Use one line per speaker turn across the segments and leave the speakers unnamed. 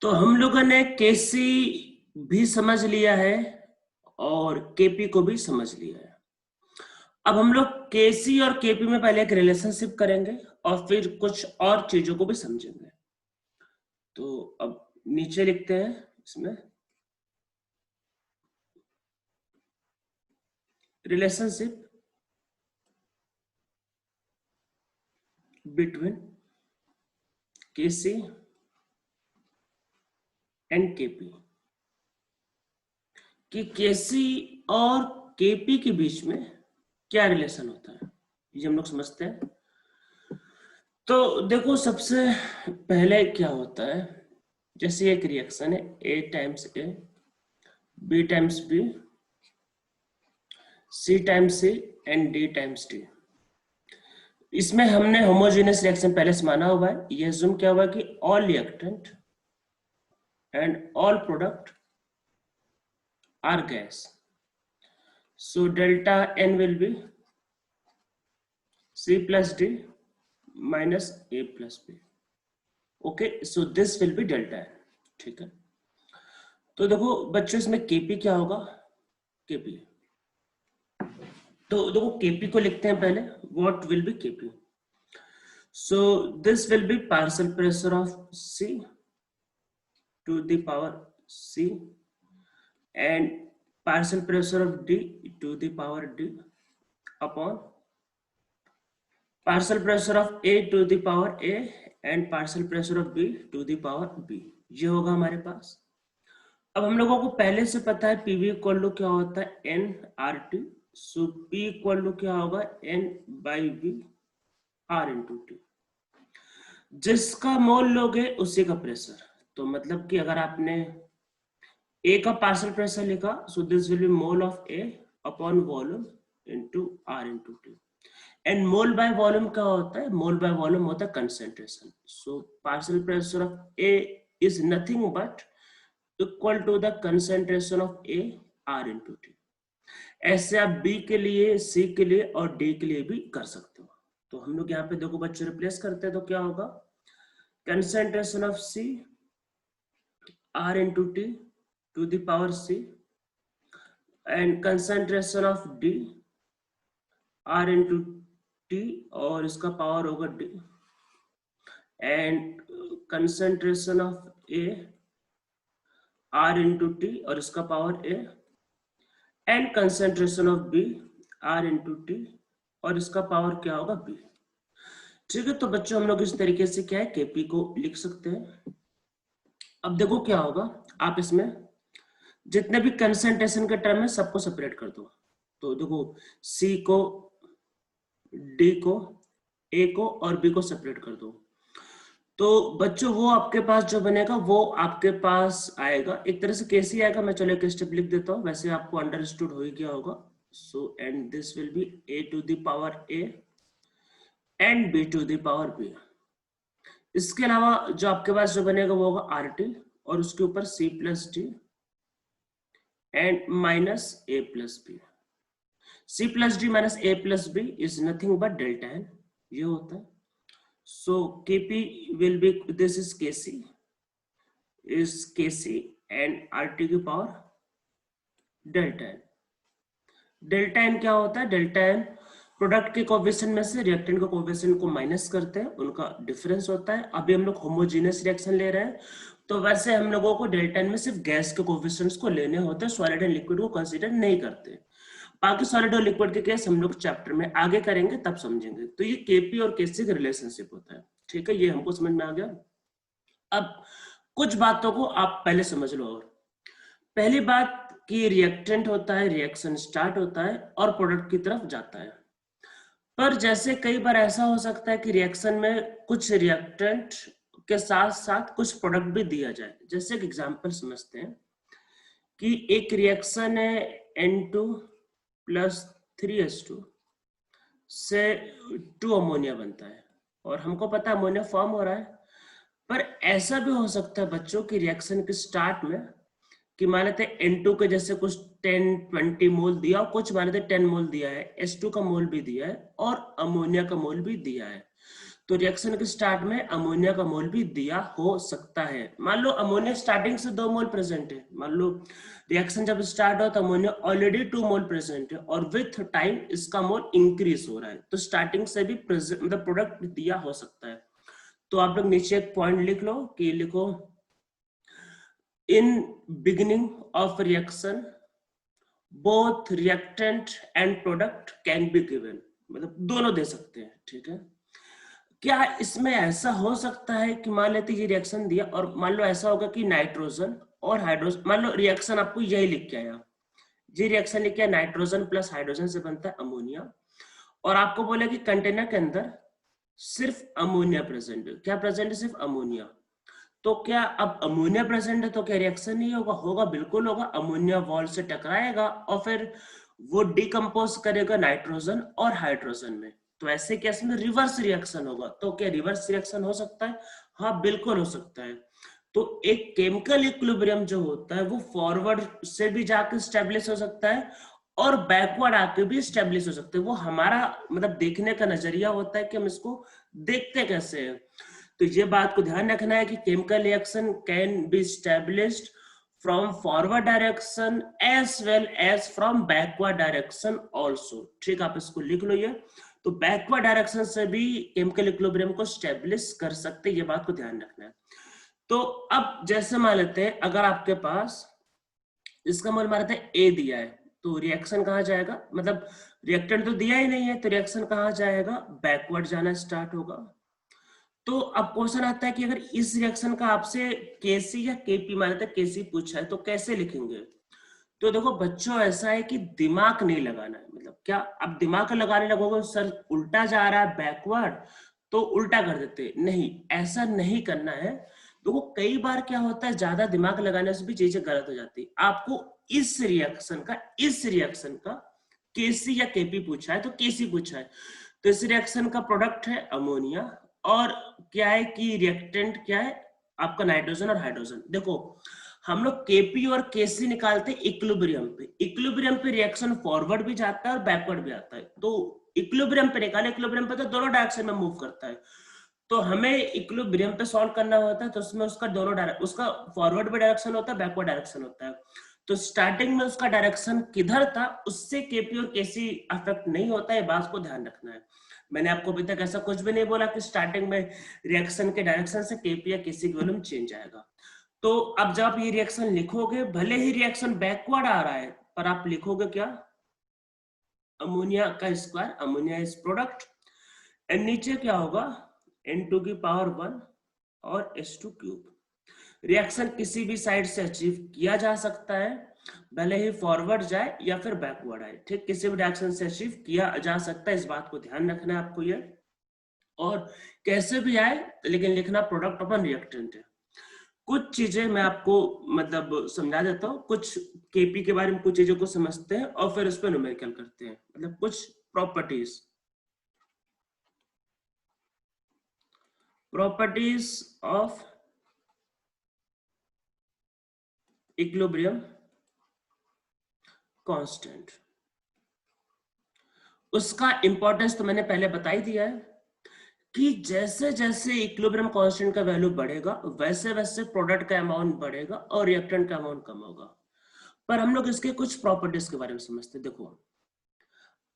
तो हम लोगों ने केसी भी समझ लिया है और केपी को भी समझ लिया है। अब हम लोग केसी और केपी में पहले एक रिलेशनशिप करेंगे और फिर कुछ और चीजों को भी समझेंगे। तो अब नीचे लिखते हैं इसमें relationship between KC and KP कि केसी और केपी के बीच में क्या रिलेशन होता है, ये हम लोग समझते हैं। तो देखो सबसे पहले क्या होता है, जैसे एक रिएक्शन है A times A, B times B, C times C and D times D. इसमें हमने होमोजेनियस रिएक्शन पहले से माना हुआ है। ये अज्यूम क्या हुआ कि all reactant and all product are gas, so delta n will be c plus d minus a plus b. okay, so this will be delta n. ठीक है, तो देखो बच्चों इसमें kp क्या होगा, kp, तो देखो kp को लिखते हैं पहले, what will be kp, so this will be partial pressure of c to the power c and partial pressure of d to the power d upon partial pressure of A to the power A and partial pressure of B to the power B। ये होगा हमारे पास। अब हम लोगों को पहले से पता है PV इक्वल टू क्या होता है N RT, so P equal to क्या होगा N by B R into T। जिसका मोल लोगे उसी का प्रेशर, तो मतलब कि अगर आपने A का पार्शियल प्रेशर लिखा, so this will be mole of A upon volume into R into T। And mole by volume क्या होता है, मोल बाय वॉल्यूम होता है concentration. So partial pressure of A is nothing but equal to the concentration of A R into T. ऐसे आप B के लिए, सी के लिए और डी के लिए भी कर सकते हो। तो हम लोग यहाँ पे देखो बच्चों रिप्लेस करते हैं तो क्या होगा, concentration of C R into T to the power C and concentration of D R into T और इसका पावर होगा D and concentration of A R into T और इसका power A and concentration of B R into T और इसका power क्या होगा B. ठीक है, तो बच्चों हम लोग इस तरीके से क्या है केपी को लिख सकते हैं। अब देखो क्या होगा, आप इसमें जितने भी कंसेंट्रेशन के टर्म है सबको सेपरेट कर दो। तो देखो सी को, डी को, ए को और बी को सेपरेट कर दो, तो बच्चों वो आपके पास जो बनेगा वो आपके पास आएगा एक तरह से कैसे आएगा, मैं चलो एक स्टेप लिख देता हूँ, वैसे आपको अंडरस्टूड हो ही गया होगा। So and this will be A to the power A and B to the power B. इसके अलावा जो आपके पास जो बनेगा वो होगा आर टी और उसके ऊपर C plus D and minus A plus B. C plus D minus A plus B is nothing but delta N, ये होता है। So Kp will be, this is Kc and RT की power delta N. Delta N क्या होता है, delta N product के coefficient में से रिएक्टेंट के कोएफिशिएंट को माइनस करते हैं, उनका डिफरेंस होता है। अभी हम लोग होमोजेनियस रिएक्शन ले रहे हैं, तो वैसे हम लोगों को डेल्टा एन में सिर्फ गैस के कोएफिशिएंट्स को लेने होते हैं, सॉलिड एंड लिक्विड को कंसीडर नहीं करते। बाकी सॉलिड और लिक्विड के केस हम लोग चैप्टर में आगे करेंगे तब समझेंगे। तो ये केपी और केसी का रिलेशनशिप होता है। ठीक है, ये हमको समझ में आ गया। अब कुछ बातों को आप पहले समझ लो। और पहली बात कि रिएक्टेंट होता है, रिएक्शन स्टार्ट होता है और प्रोडक्ट की तरफ जाता है। पर जैसे कई बार ऐसा हो सकता है कि रिएक्शन में कुछ रिएक्टेंट के साथ साथ कुछ प्रोडक्ट भी दिया जाए। जैसे एक एग्जांपल समझते हैं कि एक रिएक्शन है N2 प्लस 3H2 से 2 अमोनिया बनता है और हमको पता है अमोनिया फॉर्म हो रहा है। पर ऐसा भी हो सकता है बच्चों की रिएक्शन के स्टार्ट में कि मान लेते हैं N2 के जैसे कुछ 10-20 मोल दिया और कुछ मान लेते 10 मोल दिया है, H2 का मोल भी दिया है और अमोनिया का मोल भी दिया है। तो रिएक्शन के स्टार्ट में अमोनिया का मोल भी दिया हो सकता है। मान लो अमोनिया स्टार्टिंग से 2 मोल प्रेजेंट है, मान लो रिएक्शन जब स्टार्ट हो तो अमोनिया ऑलरेडी 2 मोल प्रेजेंट है और विथ टाइम इसका मोल इंक्रीज हो रहा है, तो स्टार्टिंग से भी मतलब प्रोडक्ट दिया हो सकता है। तो आप लोग नीचे एक पॉइंट लिख लो कि लिखो in beginning of reaction both reactant and product can be given, मतलब दोनों दे सकते हैं। ठीक है, क्या इसमें ऐसा हो सकता है कि मान लेते ये रिएक्शन दिया और मान लो ऐसा होगा कि नाइट्रोजन और हाइड्रोजन, मान लो रिएक्शन आपको यही लिख के आया, ये रिएक्शन लिख के नाइट्रोजन प्लस हाइड्रोजन से बनता है अमोनिया, और आपको बोले कि कंटेनर के अंदर सिर्फ अमोनिया प्रेजेंट है। क्या प्रेजेंट है? सिर्फ अमोनिया। तो क्या अब अमोनिया प्रेजेंट है तो क्या रिएक्शन नहीं होगा? होगा, बिल्कुल होगा। अमोनिया वॉल से टकराएगा और फिर वो डिकम्पोज करेगा नाइट्रोजन और हाइड्रोजन में, तो ऐसे केस में रिवर्स रिएक्शन होगा। तो क्या रिवर्स रिएक्शन हो सकता है? हाँ, बिल्कुल हो सकता है। तो एक केमिकल इक्विलिब्रियम जो होता है वो फॉरवर्ड से भी जाकर स्टेब्लिश हो सकता है और बैकवर्ड आके भी स्टेब्लिश हो सकते हैं। वो हमारा मतलब देखने का नजरिया होता है कि हम इसको देखते कैसे हैं। तो ये बात को ध्यान रखना है कि chemical reaction can be established from forward direction as well as from backward direction also. ठीक, आप इसको लिख लो। ये तो बैकवर्ड डायरेक्शन से भी केमिकल इक्विलिब्रियम को स्टेब्लिश कर सकते हैं, ये बात को ध्यान रखना है। तो अब जैसे मान लेते हैं अगर आपके पास इसका मोल मानते हैं ए दिया है, तो रिएक्शन कहाँ जाएगा? मतलब रिएक्टेंट तो दिया ही नहीं है, तो रिएक्शन कहाँ जाएगा? बैकवर्ड जाना स्टार्ट होगा। तो अब क्वेश्चन आता है कि अगर इस रिएक्शन का आपसे केसी या केपी मानते हैं, केसी पूछा है तो कैसे लिखेंगे? तो देखो बच्चों, ऐसा है कि दिमाग नहीं लगाना है। मतलब क्या अब दिमाग लगाने लगोगे सर उल्टा जा रहा है बैकवर्ड तो उल्टा कर देते, नहीं, ऐसा नहीं करना है। देखो कई बार क्या होता है, ज्यादा दिमाग लगाने से भी चीजें गलत हो जाती है। आपको इस रिएक्शन का केसी या केपी पूछा है तो केसी पूछा है, तो इस रिएक्शन का प्रोडक्ट है अमोनिया और क्या है कि रिएक्टेंट क्या है आपका नाइट्रोजन और हाइड्रोजन। देखो हम लोग केपी और केसी निकालते हैं इक्विलिब्रियम पे रिएक्शन फॉरवर्ड भी जाता है और बैकवर्ड भी आता है। तो इक्विलिब्रियम पे निकाले, इक्विलिब्रियम पे तो दोनों डायरेक्शन में मूव करता है, तो हमें इक्विलिब्रियम पे सॉल्व करना होता है, तो उसमें उसका दोनों डायरेक्शन, उसका फॉरवर्ड भी डायरेक्शन होता है, बैकवर्ड डायरेक्शन होता है। तो स्टार्टिंग में उसका डायरेक्शन किधर था उससे केपी और केसी अफेक्ट नहीं होता है, बात को ध्यान रखना है। मैंने आपको अभी तक ऐसा कुछ भी नहीं बोला कि स्टार्टिंग में रिएक्शन के डायरेक्शन से केपी या केसी की वॉल्यूम चेंज आएगा। तो अब जब आप ये रिएक्शन लिखोगे, भले ही रिएक्शन बैकवर्ड आ रहा है पर आप लिखोगे क्या? अमोनिया का square, ammonia is product, and नीचे क्या होगा? n2 की पावर 1 और s2 क्यूब। रिएक्शन किसी भी साइड से अचीव किया जा सकता है, भले ही फॉरवर्ड जाए या फिर बैकवर्ड आए। ठीक, किसी भी डायरेक्शन से अचीव किया जा सकता है, इस बात को ध्यान रखना है आपको ये। और कैसे भी आए लेकिन लिखना प्रोडक्ट अपन रिएक्टेंट है। कुछ चीजें मैं आपको मतलब समझा देता हूँ, कुछ केपी के बारे में कुछ चीजों को समझते हैं और फिर उस पर न्यूमेरिकल करते हैं। मतलब कुछ प्रॉपर्टीज ऑफ इक्विलिब्रियम कांस्टेंट, उसका इंपॉर्टेंस तो मैंने पहले बता ही दिया है कि जैसे जैसे इक्विलिब्रियम कांस्टेंट का वैल्यू बढ़ेगा वैसे वैसे प्रोडक्ट का अमाउंट बढ़ेगा और रिएक्टेंट का अमाउंट कम होगा। पर हम लोग इसके कुछ प्रॉपर्टीज के बारे में समझते हैं। देखो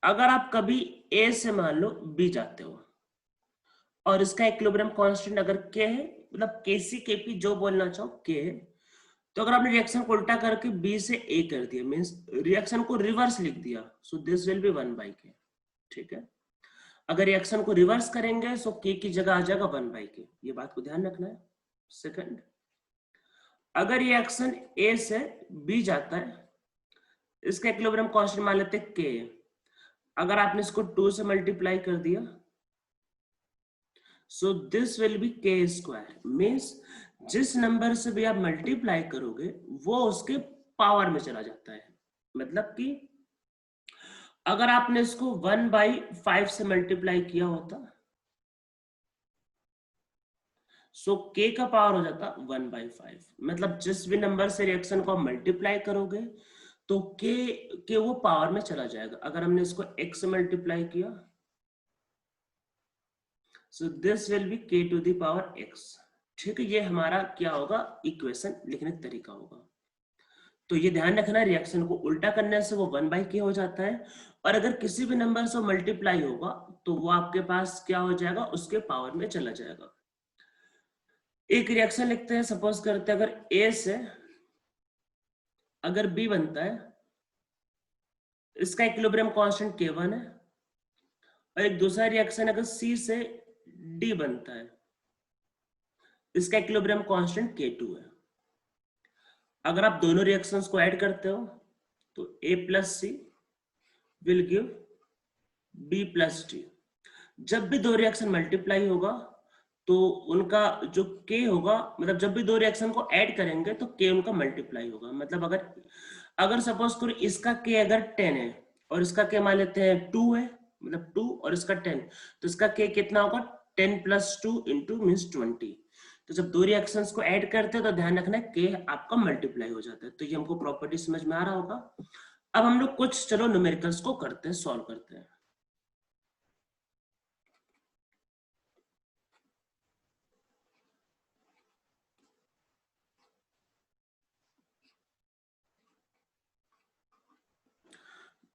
अगर आप कभी ए से मान लो बी जाते हो और इसका इक्विलिब्रियम कांस्टेंट अगर के है, मतलब केसी केपी जो बोलना चाहो के है, तो अगर आपने रिएक्शन को उल्टा करके बी से ए कर दिया, मींस रिएक्शन को रिवर्स लिख दिया, सो दिस विल बी 1/k। ठीक है, अगर रिएक्शन को रिवर्स करेंगे सो के की जगह आ जाएगा 1/k, ये बात को ध्यान रखना है। सेकंड, अगर रिएक्शन ए से बी जाता है, इसका इक्विलिब्रियम कांस्टेंट मान लेते हैं के, अगर आपने इसको 2 से मल्टीप्लाई कर दिया सो दिस विल बी के स्क्वायर, मीन्स जिस नंबर से भी आप मल्टीप्लाई करोगे वो उसके पावर में चला जाता है। मतलब कि अगर आपने इसको 1/5 से मल्टीप्लाई किया होता सो के का पावर हो जाता 1/5। मतलब जिस भी नंबर से रिएक्शन को आप मल्टीप्लाई करोगे तो के वो पावर में चला जाएगा। अगर हमने इसको x से मल्टीप्लाई किया so this will be k to the power x। ठीक है, ये हमारा क्या होगा, इक्वेशन लिखने का तरीका होगा। तो ये ध्यान रखना, रिएक्शन को उल्टा करने से वो 1/k हो जाता है, और अगर किसी भी नंबर से मल्टीप्लाई होगा तो वो आपके पास क्या हो जाएगा, उसके पावर में चला जाएगा। एक रिएक्शन लिखते हैं, सपोज करते हैं अगर A से अगर B बनता है, इसका इक्विलिब्रियम कांस्टेंट K1 है, और एक दूसरा रिएक्शन अगर C से D बनता है, इसका इक्विलिब्रियम कांस्टेंट K2 है। अगर आप दोनों रिएक्शंस को ऐड करते हो तो A plus C will give B plus D। जब भी दो रिएक्शन मल्टीप्लाई होगा तो उनका जो K होगा, मतलब जब भी दो रिएक्शन को ऐड करेंगे तो K उनका मल्टीप्लाई होगा। मतलब अगर सपोज करो इसका K अगर 10 है और इसका K मान लेते हैं 2 है, मतलब 2 और इसका 10, तो इसका K कितना होगा, 10 प्लस 2 इंटू मीन्स 20। तो जब दो रिएक्शंस को ऐड करते हैं तो ध्यान रखना है K आपका मल्टीप्लाई हो जाता है। तो ये हमको प्रॉपर्टी समझ में आ रहा होगा। अब हम लोग कुछ चलो न्यूमेरिकल्स को करते हैं, सॉल्व करते हैं।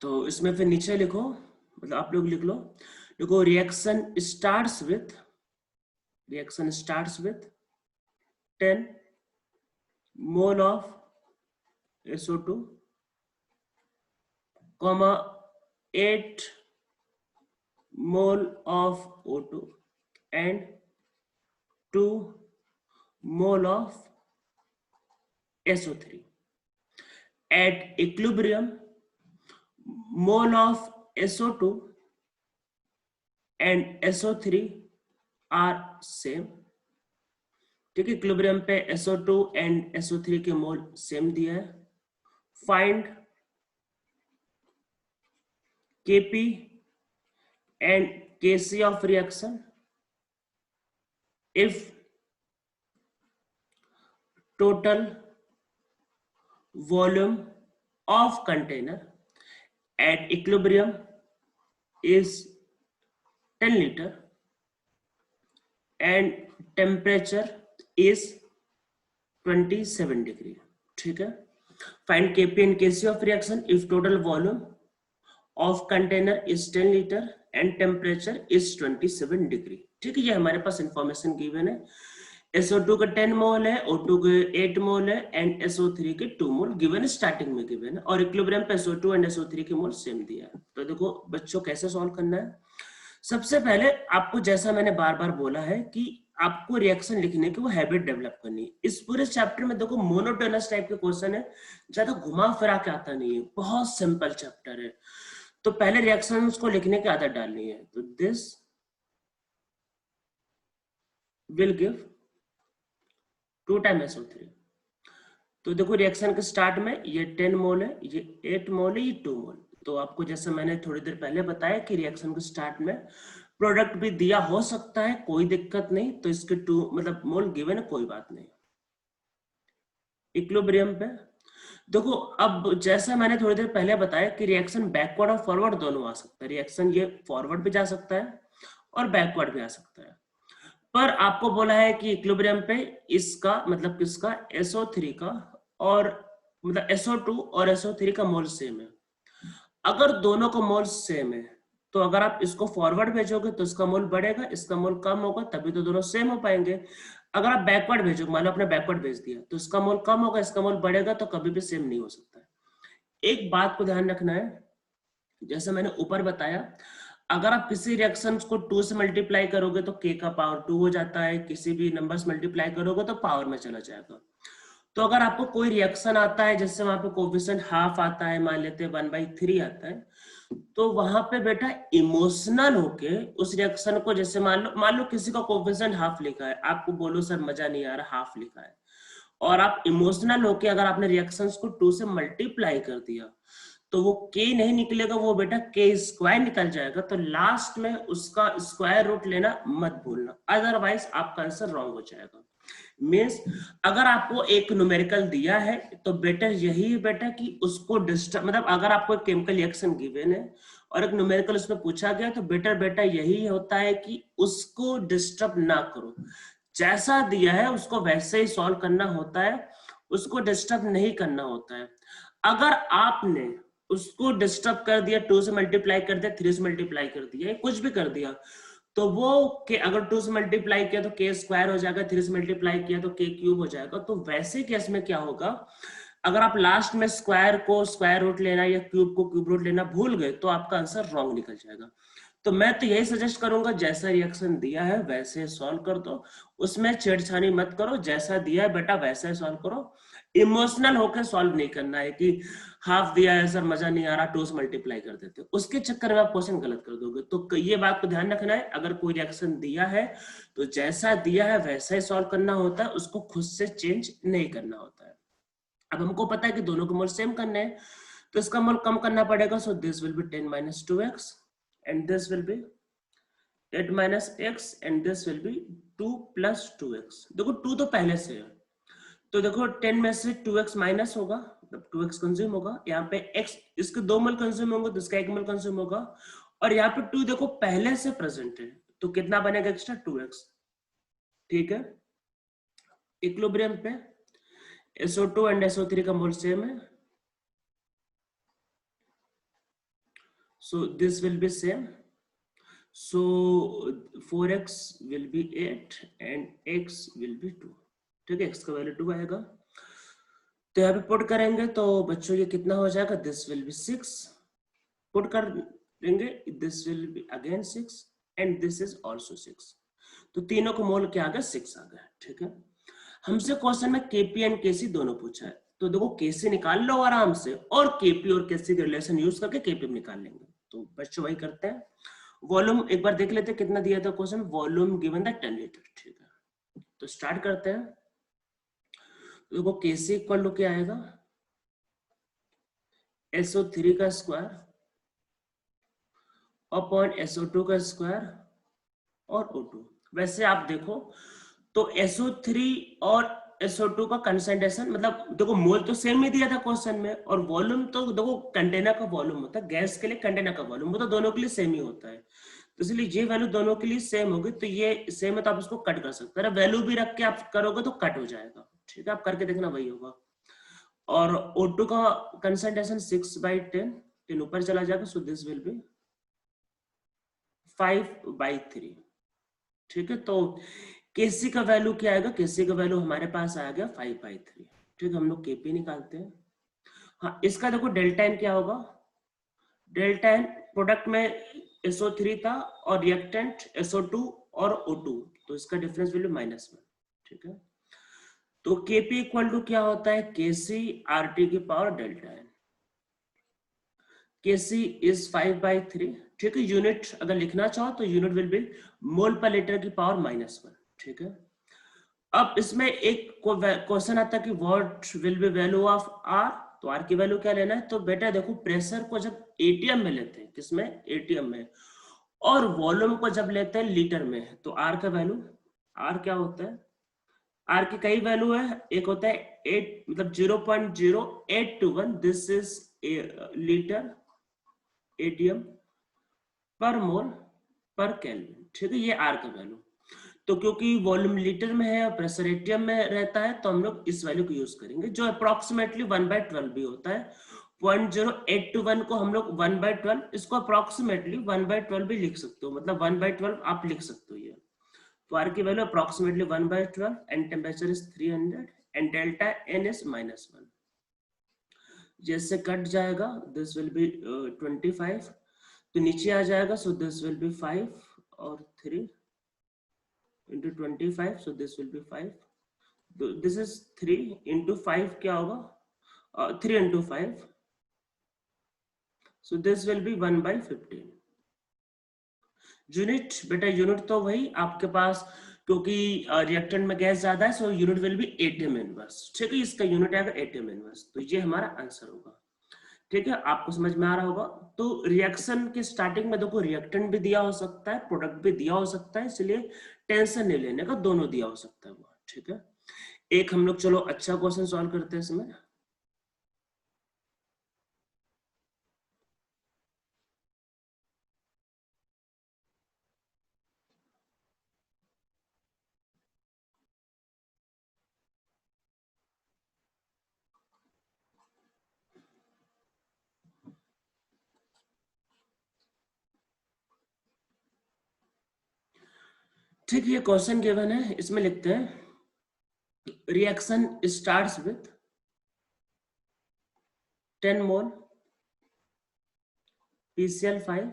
तो इसमें फिर नीचे लिखो, मतलब आप लोग लिख लो, देखो reaction starts with 10 mole of SO2, 8 mole of O2 and 2 mole of SO3। At equilibrium, mole of SO2 and SO3 are same। ठीक है, इक्विलिब्रियम पे SO2 एंड SO3 के मोल सेम दिया है। Find Kp and Kc of reaction if total volume of container at equilibrium is 10 liter and temperature is 27 degree। ठीक है, find Kp and Kc of reaction if total volume of container is 10 liter and temperature is 27 degree। ठीक है, ये हमारे पास information given है। SO2 का 10 मोल है, O2 के 8 मोल है एंड SO3 के 2 मोल गिवन है, स्टार्टिंग में गिवन है, और इक्विलिब्रियम पे SO2 एंड SO3 के मोल सेम दिया है। तो देखो बच्चों कैसे सॉल्व करना है। सबसे पहले आपको, जैसा मैंने बार बार बोला है कि आपको रिएक्शन लिखने की वो हैबिट डेवलप करनी है। इस पूरे चैप्टर में देखो मोनोटोनस टाइप के क्वेश्चन है, ज्यादा घुमा फिरा के आता नहीं है, बहुत सिंपल चैप्टर है। तो पहले रिएक्शंस को लिखने की आदत डालनी है। तो this will give 2 time SO3। तो देखो रिएक्शन के स्टार्ट में ये 10 मोल है, ये 8 मोल है, ये 2 मोल। तो आपको जैसे मैंने थोड़ी देर पहले बताया कि रिएक्शन के स्टार्ट में प्रोडक्ट भी दिया हो सकता है, कोई दिक्कत नहीं। तो इसके 2 मतलब मोल गिवन है, कोई बात नहीं। इक्विलिब्रियम पे देखो, अब जैसा मैंने थोड़ी देर पहले बताया कि रिएक्शन बैकवर्ड और फॉरवर्ड दोनों आ सकता है। रिएक्शन ये फॉरवर्ड भी जा सकता है और बैकवर्ड भी आ सकता है, पर आपको बोला है कि इक्विलिब्रियम पे इसका मतलब किसका, SO3 का, और मतलब SO2 और SO3 का मोल सेम है। अगर दोनों का मोल सेम है तो अगर आप इसको फॉरवर्ड भेजोगे तो इसका मोल बढ़ेगा, इसका मोल कम होगा, तभी तो दोनों सेम हो पाएंगे। अगर आप बैकवर्ड भेजोगे, मान लो आपने बैकवर्ड भेज दिया, तो इसका मोल कम होगा, इसका मोल बढ़ेगा, तो कभी भी सेम नहीं हो सकता है। एक बात को ध्यान रखना है, जैसे मैंने ऊपर बताया, अगर आप किसी रिएक्शन को 2 से मल्टीप्लाई करोगे तो K का पावर 2 हो जाता है, किसी भी नंबर से मल्टीप्लाई करोगे तो पावर में चला जाएगा। तो अगर आपको कोई रिएक्शन आता है जिससे वहां पे कोफिशिएंट हाफ आता है, मान लेते हैं 1/3 आता है, तो वहां पे बेटा इमोशनल होके उस रिएक्शन को, जैसे मान लो किसी का कोफिशिएंट हाफ लिखा है, आपको बोलो सर मजा नहीं आ रहा, हाफ लिखा है, और आप इमोशनल होके अगर आपने रिएक्शंस को 2 से मल्टीप्लाई कर दिया तो वो K नहीं निकलेगा, वो बेटा K² निकल जाएगा। तो लास्ट में उसका स्क्वायर रूट लेना मत भूलना, अदरवाइज आपका आंसर रॉन्ग हो जाएगा। मीन्स अगर आपको एक न्यूमेरिकल दिया है तो बेटर यही है बेटा कि उसको डिस्टर्ब, मतलब अगर आपको एक केमिकल रिएक्शन गिवन है और एक न्यूमेरिकल उसमें पूछा गया तो बेटर बेटा यही होता है कि उसको डिस्टर्ब ना करो, जैसा दिया है उसको वैसे ही सॉल्व करना होता है, उसको डिस्टर्ब नहीं करना होता है। अगर आपने उसको डिस्टर्ब कर दिया, 2 से मल्टीप्लाई कर दिया, 3 से मल्टीप्लाई कर दिया, कुछ भी कर दिया, तो वो के अगर 2 से मल्टीप्लाई किया तो के स्क्वायर हो जाएगा, 3 से मल्टीप्लाई किया तो के क्यूब हो जाएगा। तो वैसे केस में क्या होगा, अगर आप लास्ट में स्क्वायर को स्क्वायर रूट लेना या क्यूब को क्यूब रूट लेना भूल गए तो आपका आंसर रॉन्ग निकल जाएगा। तो मैं तो यही सजेस्ट करूंगा, जैसा रिएक्शन दिया है वैसे सॉल्व कर दो, उसमें छेड़छाड़ी मत करो, जैसा दिया है बेटा वैसा सॉल्व करो। इमोशनल होकर सॉल्व नहीं करना है कि हाफ दिया है सर मजा नहीं आ रहा, 2 से मल्टीप्लाई कर देते, उसके चक्कर में आप क्वेश्चन गलत कर दोगे। तो ये बात को ध्यान रखना है, अगर कोई रिएक्शन दिया है तो जैसा दिया है वैसा ही सॉल्व करना होता है, उसको खुद से चेंज नहीं करना होता है। अब हमको पता है कि दोनों के मोल सेम करने हैं, तो इसका मोल कम करना पड़ेगा। सो this will B 10 - 2x and this will be 8 - x and this will be 2 + 2x। देखो 2 तो पहले से है, तो देखो 10 में से 2x माइनस होगा, मतलब 2x कंज्यूम होगा, यहाँ पे x इसके 2 मोल कंज्यूम होंगे तो इसका 1 मोल कंज्यूम होगा, और यहाँ पे 2 देखो पहले से प्रेजेंट है तो कितना बनेगा एक्स्ट्रा 2x। ठीक है, इक्विलिब्रियम पे SO2 एंड SO3 का मोल सेम है, so this will be same, so 4x will be 8 and x will be 2। ठीक है, x का वैल्यू 2 आएगा, तो यहाँ पे पुट करेंगे तो बच्चों ये कितना हो जाएगा, दिस विल बी 6, पुट कर देंगे, this will be again 6 and this is also 6, तो तीनों को मोल क्या आ गया 6 आ गया। ठीक है, हमसे क्वेश्चन में केपी एंड केसी दोनों पूछा है, तो देखो केसी निकाल लो आराम से, और केपी और केसी के रिलेशन यूज करके केपी निकाल लेंगे। तो बच्चों वही करते हैं, वॉल्यूम एक बार देख लेते हैं कितना दिया था question, volume given the 10 litre. ठीक है, तो स्टार्ट करते हैं। देखो केसी इक्वल टू क्या आएगा, SO3 का स्क्वायर अपॉन SO2 का स्क्वायर और O2। वैसे आप देखो तो SO3 और SO2 का कंसंट्रेशन, मतलब देखो मोल तो सेम ही दिया था क्वेश्चन में, और वॉल्यूम तो देखो कंटेनर का वॉल्यूम होता है, गैस के लिए कंटेनर का वॉल्यूम, वो तो दोनों के लिए सेम ही होता है, तो इसलिए ये वैल्यू दोनों के लिए सेम होगी, तो ये सेम है तो आप इसको कट कर सकते हैं, वैल्यू भी रख के आप करोगे तो कट हो जाएगा। ठीक है, आप करके देखना वही होगा। और O2 का कंसंट्रेशन 6/10, 10 ऊपर चला जाएगा, सो दिस विल बी 5/3। ठीक है, तो केसी का वैल्यू क्या आएगा, केसी का वैल्यू हमारे पास आ गया 5/3। ठीक है, हम लोग केपी निकालते हैं। हाँ, इसका देखो डेल्टा एन क्या होगा, डेल्टा एन प्रोडक्ट में SO3 था और रिएक्टेंट SO2 और O2, तो इसका डिफरेंस वैल्यू -1। ठीक है, तो केपी इक्वल टू क्या होता है, केसी RT की power delta N, KC is 5/3। ठीक है, यूनिट अगर लिखना चाहो तो यूनिट विल बी मोल पर लीटर की पावर -1। ठीक है, अब इसमें एक क्वेश्चन आता है कि what will be value of R, तो आर की वैल्यू क्या लेना है, तो बेटा देखो प्रेशर को जब एटीएम में लेते हैं, किसमें, एटीएम में, और वॉल्यूम को जब लेते हैं लीटर में, तो आर का वैल्यू, आर क्या होता है, आर की कई वैल्यू है, एक होता है 8 मतलब 0.0821, दिस इज लीटर एटीएम पर मोल पर केल्विन। ठीक है, ये आर का वैल्यू, तो क्योंकि वॉल्यूम लीटर में है और प्रेशर एटीएम में रहता है तो हम लोग इस वैल्यू को यूज करेंगे, जो अप्रोक्सीमेटली 1/12 भी होता है। 0.0821 को हम लोग 1/12, इसको अप्रोक्सीमेटली 1/12 भी लिख सकते हो, मतलब 1/12 आप लिख सकते हो ये। तो आर की value approximately 1/12 and temperature is 300 and delta N is -1। जैसे कट जाएगा दिस विल बी 25, तो नीचे आ जाएगा, सो दिस विल बी 5 और 3 into 25, so this will be 5, this is 3 into 5 क्या होगा, 3 into 5, so this will be 1/15। Unit बेटा यूनिट तो वही आपके पास, क्योंकि रिएक्टेंट में गैस ज्यादा है, so unit will be ATM inverse. ठीक है, इसका यूनिट आएगा ATM इनवर्स, तो ये हमारा आंसर होगा। ठीक है, आपको समझ में आ रहा होगा। तो रिएक्शन के स्टार्टिंग में देखो रिएक्टेंट भी दिया हो सकता है, प्रोडक्ट भी दिया हो सकता है, इसलिए टेंशन नहीं लेने का, दोनों दिया हो सकता है वो। ठीक है, एक हम लोग चलो अच्छा क्वेश्चन सॉल्व करते हैं इसमें। ठीक, ये क्वेश्चन गिवन है, इसमें लिखते हैं reaction starts with 10 mole PCl5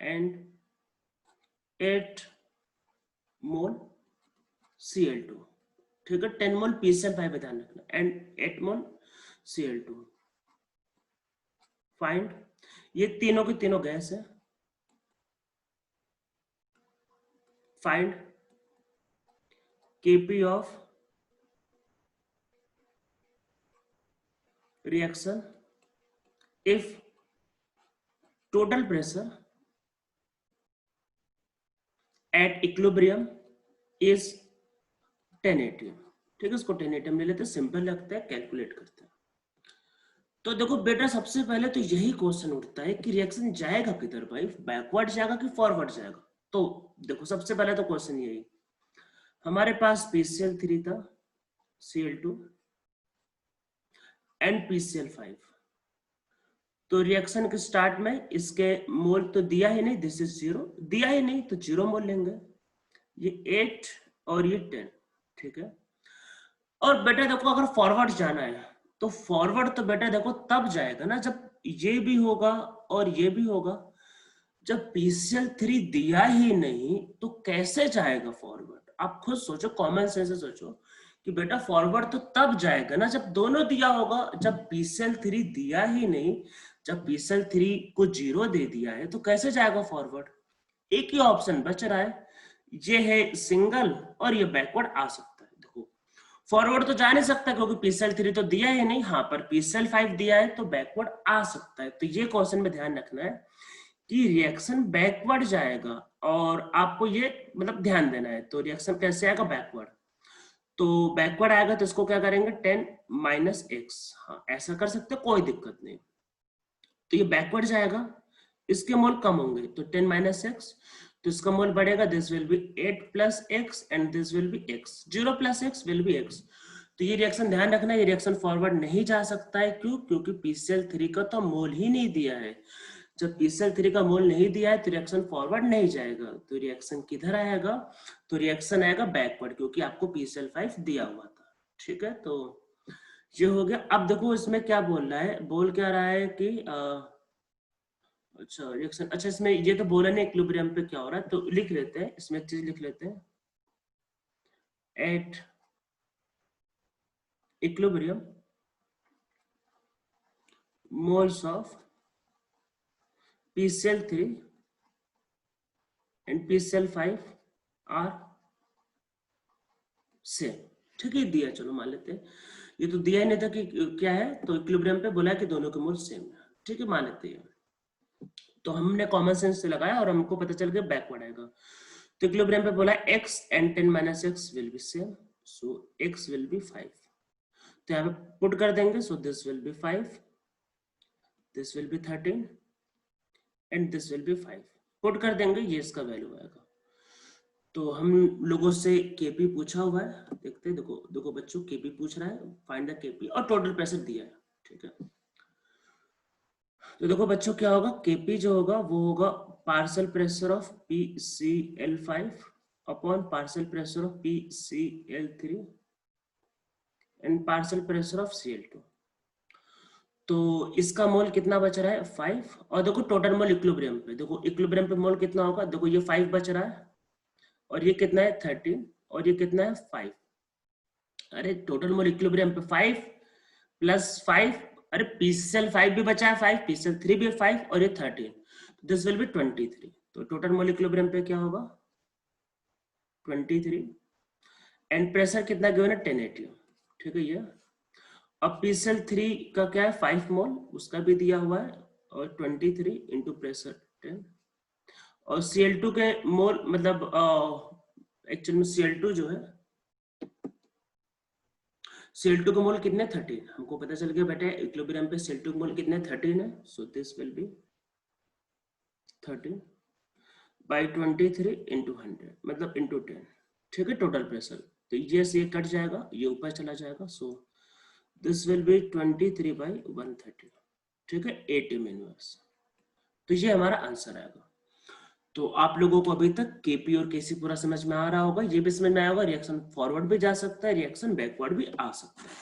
and 8 mole Cl2। ठीक है, 10 मोल PCl5 ध्यान रखना एंड 8 मोल Cl2। फाइंड, ये तीनों की तीनों गैस है। Find Kp of reaction if total pressure at equilibrium is 10 atm। ठीक है, इसको 10 atm ले लेते हैं, सिंपल लगता है, कैलकुलेट करते हैं। तो देखो बेटा, सबसे पहले तो यही क्वेश्चन उठता है कि रिएक्शन जाएगा किधर भाई, बैकवर्ड जाएगा कि फॉरवर्ड जाएगा। तो देखो सबसे पहले तो क्वेश्चन यही, हमारे पास PCl3 था, Cl2 एंड PCl5। तो रिएक्शन के स्टार्ट में इसके मोल तो दिया ही नहीं, दिस इज 0, दिया ही नहीं तो 0 मोल लेंगे, ये 8 और ये 10। ठीक है, और बेटा देखो अगर फॉरवर्ड जाना है तो फॉरवर्ड तो बेटा देखो तब जाएगा ना जब ये भी होगा और ये भी होगा। जब PCl3 दिया ही नहीं तो कैसे जाएगा फॉरवर्ड? आप खुद सोचो, कॉमन सेंस से सोचो कि बेटा फॉरवर्ड तो तब जाएगा ना जब दोनों दिया होगा। जब PCl3 दिया ही नहीं, जब PCl3 को 0 दे दिया है तो कैसे जाएगा फॉरवर्ड? एक ही ऑप्शन बच रहा है, ये है सिंगल और ये बैकवर्ड आ सकता है। देखो फॉरवर्ड तो जा नहीं सकता क्योंकि PCl3 तो दिया ही नहीं, हाँ पर PCl5 दिया है तो बैकवर्ड आ सकता है। तो ये क्वेश्चन में ध्यान रखना है कि रिएक्शन बैकवर्ड जाएगा, और आपको ये मतलब ध्यान देना है। तो रिएक्शन कैसे आएगा? बैकवर्ड। तो बैकवर्ड आएगा तो इसको क्या करेंगे, 10 माइनस एक्स, हाँ ऐसा कर सकते, कोई दिक्कत नहीं। तो ये बैकवर्ड जाएगा, इसके मोल कम होंगे तो 10 माइनस एक्स, तो इसका मोल बढ़ेगा, this will B 8 plus x and this will B x, 0 plus x will be x. तो ये रिएक्शन ध्यान रखना, ये रिएक्शन फॉरवर्ड नहीं जा सकता है। क्यों? क्योंकि PCl3 का तो मोल ही नहीं दिया है। जब PCl3 का मोल नहीं दिया है तो रिएक्शन फॉरवर्ड नहीं जाएगा। तो रिएक्शन किधर आएगा? तो रिएक्शन आएगा बैकवर्ड, क्योंकि आपको PCl5 दिया हुआ था। ठीक है, तो ये हो गया। अब देखो इसमें क्या बोल रहा है, बोल क्या रहा है कि अच्छा रिएक्शन, अच्छा इसमें ये तो बोला नहीं इक्विलिब्रियम पे क्या हो रहा है, तो लिख लेते हैं, इसमें एक चीज लिख लेते हैं, at equilibrium moles of PCl3 and PCl5 are same. ठीक है, दिया, चलो मान लेते हैं, ये तो दिया ही नहीं था कि क्या है, तो इक्विलिब्रियम पे बोला कि दोनों के मोल सेम है। ठीक है, मान लेते हैं, तो हमने कॉमन सेंस से लगाया और हमको पता चल गया बैकवर्ड आएगा। तो इक्विलिब्रियम पे बोला x and 10 minus x will be same, so x will be 5। तो यहाँ पे पुट कर देंगे, so this will be 5, this will be 13 and this will be 5। Put कर देंगे, ये इसका वैल्यू आएगा। तो हम लोगों से Kp पूछा हुआ है, देखते हैं। देखो देखो बच्चों, Kp पूछ रहा है, फाइंड द Kp, और टोटल प्रेशर दिया है। ठीक है, तो देखो बच्चों क्या होगा, Kp जो होगा वो होगा partial pressure of PCl5 upon partial pressure of PCl3 and partial pressure of Cl2। तो इसका मोल कितना बच रहा है, 5। और देखो टोटल मोल इक्विलिब्रियम पे, देखो इक्विलिब्रियम पे मोल कितना होगा, देखो ये 5 बच रहा है, और ये कितना है 13, और ये कितना है 5। अरे टोटल मोल इक्विलिब्रियम पे 5 प्लस 5, अरे PCl5 भी बचा है 5, PCl3 भी 5, और ये 13, दिस विल बी 23। तो टोटल मोल इक्विलिब्रियम पे क्या होगा, 23, एंड प्रेशर कितना गिवन है, 10 atm। ठीक है, ये अब PCl3 का क्या है, 5 मोल, उसका भी दिया हुआ है, और 23 इंटू प्रेशर 10, और Cl2 के मोल मतलब एक्चुअल में Cl2 जो है Cl2 के मोल कितने 13, हमको पता चल गया बेटा इक्विलिब्रियम पे Cl2 के मोल कितने 13 है, सो this will B 13 by 23 into 100 मतलब इंटू 10, ठीक है टोटल प्रेशर। तो ये से कट जाएगा, ये ऊपर चला जाएगा, सो दिस विल बी 23 बाई 130, ठीक है 8 इनवर्स। तो ये हमारा आंसर आएगा। तो आप लोगों को अभी तक केपी और केसी पूरा समझ में आ रहा होगा, ये भी समझ में आया होगा, रिएक्शन फॉरवर्ड भी जा सकता है, रिएक्शन बैकवर्ड भी आ सकता है,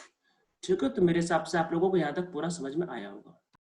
ठीक है। तो मेरे हिसाब से आप लोगों को यहाँ तक पूरा समझ में आया होगा।